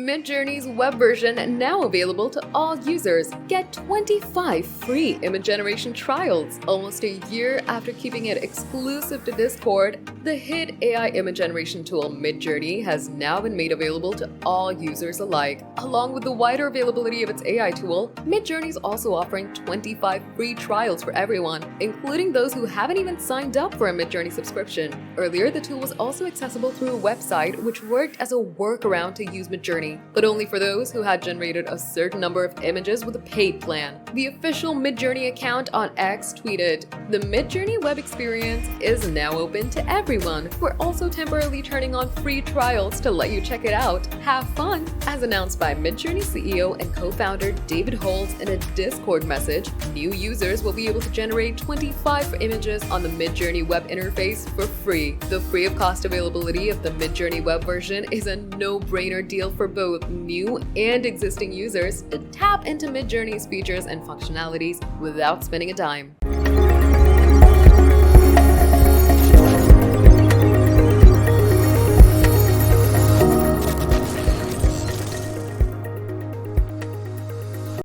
Midjourney's web version now available to all users. Get 25 free image generation trials. Almost a year after keeping it exclusive to Discord, the hit AI image generation tool Midjourney has now been made available to all users alike. Along with the wider availability of its AI tool, Midjourney is also offering 25 free trials for everyone, including those who haven't even signed up for a Midjourney subscription. Earlier, the tool was also accessible through a website, which worked as a workaround to use Midjourney, but only for those who had generated a certain number of images with a paid plan. The official Midjourney account on X tweeted, "The Midjourney web experience is now open to everyone. We're also temporarily turning on free trials to let you check it out. Have fun." As announced by Midjourney CEO and co-founder David Holtz in a Discord message, new users will be able to generate 25 images on the Midjourney web interface for free. The free of cost availability of the Midjourney web version is a no-brainer deal for both new and existing users to tap into Midjourney's features and functionalities without spending a dime.